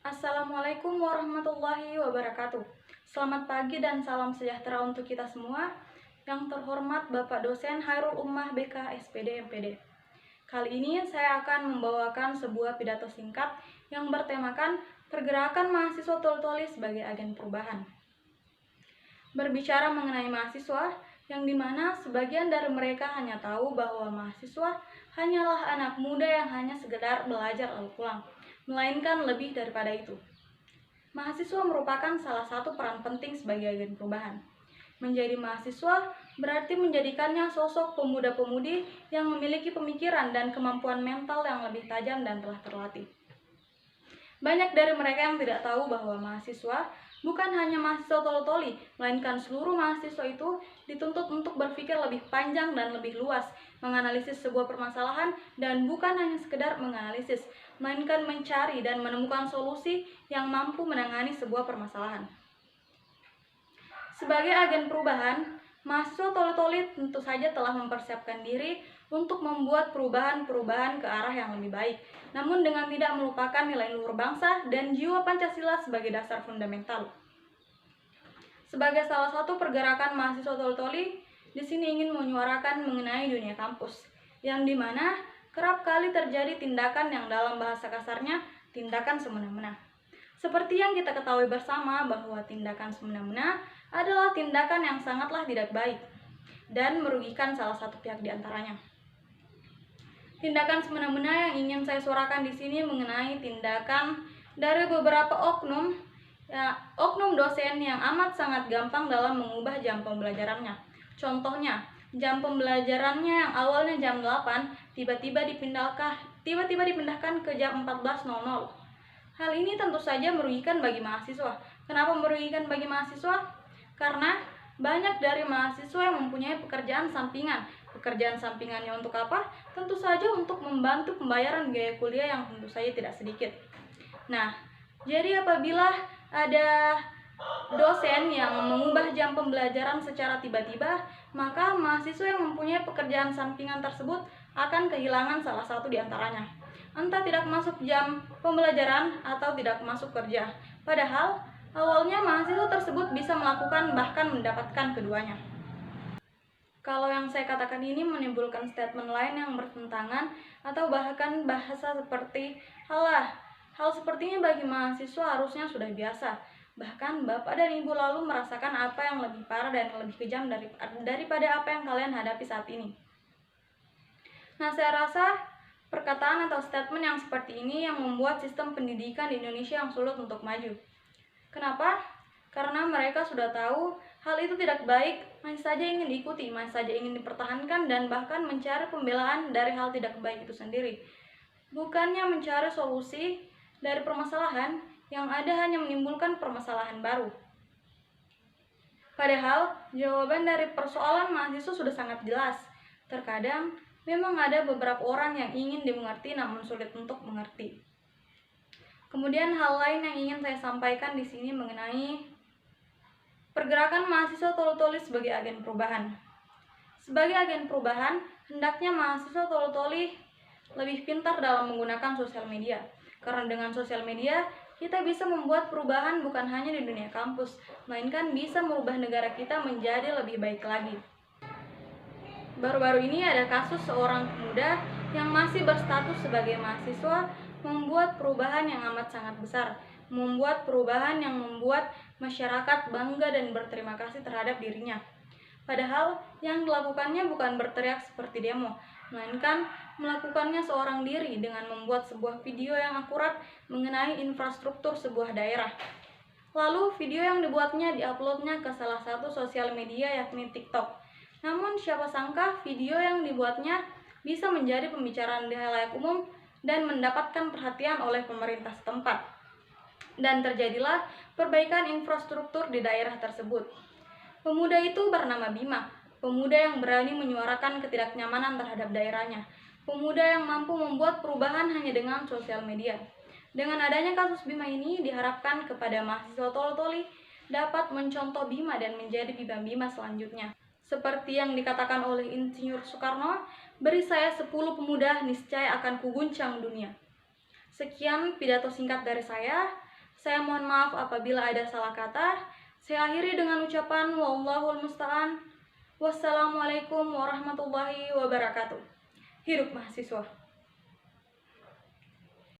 Assalamualaikum warahmatullahi wabarakatuh. Selamat pagi dan salam sejahtera untuk kita semua. Yang terhormat Bapak Dosen Hairul Ummah BK SPD MPD. Kali ini saya akan membawakan sebuah pidato singkat yang bertemakan pergerakan mahasiswa Toli-Toli sebagai agen perubahan. Berbicara mengenai mahasiswa, yang dimana sebagian dari mereka hanya tahu bahwa mahasiswa hanyalah anak muda yang hanya sekedar belajar lalu pulang, melainkan lebih daripada itu. Mahasiswa merupakan salah satu peran penting sebagai agen perubahan. Menjadi mahasiswa berarti menjadikannya sosok pemuda-pemudi yang memiliki pemikiran dan kemampuan mental yang lebih tajam dan telah terlatih. Banyak dari mereka yang tidak tahu bahwa mahasiswa bukan hanya mahasiswa Toli-Toli, melainkan seluruh mahasiswa itu dituntut untuk berpikir lebih panjang dan lebih luas, menganalisis sebuah permasalahan, dan bukan hanya sekedar menganalisis, melainkan mencari dan menemukan solusi yang mampu menangani sebuah permasalahan. Sebagai agen perubahan, mahasiswa Toli-Toli tentu saja telah mempersiapkan diri untuk membuat perubahan-perubahan ke arah yang lebih baik, namun dengan tidak melupakan nilai luhur bangsa dan jiwa Pancasila sebagai dasar fundamental. Sebagai salah satu pergerakan mahasiswa Toli-Toli, di sini ingin menyuarakan mengenai dunia kampus, yang dimana kerap kali terjadi tindakan yang dalam bahasa kasarnya tindakan semena-mena. Seperti yang kita ketahui bersama bahwa tindakan semena-mena adalah tindakan yang sangatlah tidak baik dan merugikan salah satu pihak di antaranya. Tindakan semena-mena yang ingin saya suarakan di sini mengenai tindakan dari beberapa oknum dosen yang amat sangat gampang dalam mengubah jam pembelajarannya. Contohnya, jam pembelajarannya yang awalnya jam 8 tiba-tiba dipindahkan ke jam 14.00. Hal ini tentu saja merugikan bagi mahasiswa. Kenapa merugikan bagi mahasiswa? Karena banyak dari mahasiswa yang mempunyai pekerjaan sampingan. Pekerjaan sampingannya untuk apa? Tentu saja untuk membantu pembayaran biaya kuliah yang tentu saja tidak sedikit. Nah, jadi apabila ada dosen yang mengubah jam pembelajaran secara tiba-tiba, maka mahasiswa yang mempunyai pekerjaan sampingan tersebut akan kehilangan salah satu di antaranya. Entah tidak masuk jam pembelajaran atau tidak masuk kerja. Padahal, awalnya mahasiswa tersebut bisa melakukan bahkan mendapatkan keduanya. Kalau yang saya katakan ini menimbulkan statement lain yang bertentangan atau bahkan bahasa seperti hal sepertinya bagi mahasiswa harusnya sudah biasa. Bahkan Bapak dan Ibu lalu merasakan apa yang lebih parah dan lebih kejam daripada apa yang kalian hadapi saat ini. Nah, saya rasa perkataan atau statement yang seperti ini yang membuat sistem pendidikan di Indonesia yang sulit untuk maju. Kenapa? Karena mereka sudah tahu hal itu tidak baik, masih saja ingin diikuti, masih saja ingin dipertahankan, dan bahkan mencari pembelaan dari hal tidak baik itu sendiri. Bukannya mencari solusi dari permasalahan, yang ada hanya menimbulkan permasalahan baru. Padahal, jawaban dari persoalan mahasiswa sudah sangat jelas. Terkadang, memang ada beberapa orang yang ingin dimengerti namun sulit untuk mengerti. Kemudian hal lain yang ingin saya sampaikan di sini mengenai pergerakan mahasiswa Toli-Toli sebagai agen perubahan. Sebagai agen perubahan, hendaknya mahasiswa Toli-Toli lebih pintar dalam menggunakan sosial media. Karena dengan sosial media, kita bisa membuat perubahan bukan hanya di dunia kampus, melainkan bisa merubah negara kita menjadi lebih baik lagi. Baru-baru ini ada kasus seorang pemuda yang masih berstatus sebagai mahasiswa membuat perubahan yang amat sangat besar, membuat perubahan yang membuat masyarakat bangga dan berterima kasih terhadap dirinya. Padahal yang dilakukannya bukan berteriak seperti demo, melainkan melakukannya seorang diri dengan membuat sebuah video yang akurat mengenai infrastruktur sebuah daerah. Lalu video yang dibuatnya diuploadnya ke salah satu sosial media yakni TikTok. Namun siapa sangka video yang dibuatnya bisa menjadi pembicaraan di halayak umum dan mendapatkan perhatian oleh pemerintah setempat. Dan terjadilah perbaikan infrastruktur di daerah tersebut. Pemuda itu bernama Bima, pemuda yang berani menyuarakan ketidaknyamanan terhadap daerahnya, pemuda yang mampu membuat perubahan hanya dengan sosial media. Dengan adanya kasus Bima ini diharapkan kepada mahasiswa Toli-Toli dapat mencontoh Bima dan menjadi Bima-Bima selanjutnya. Seperti yang dikatakan oleh Insinyur Soekarno, beri saya 10 pemuda, niscaya akan kuguncang dunia. Sekian pidato singkat dari saya. Saya mohon maaf apabila ada salah kata. Saya akhiri dengan ucapan wallahul musta'an. Wassalamualaikum warahmatullahi wabarakatuh. Hidup mahasiswa.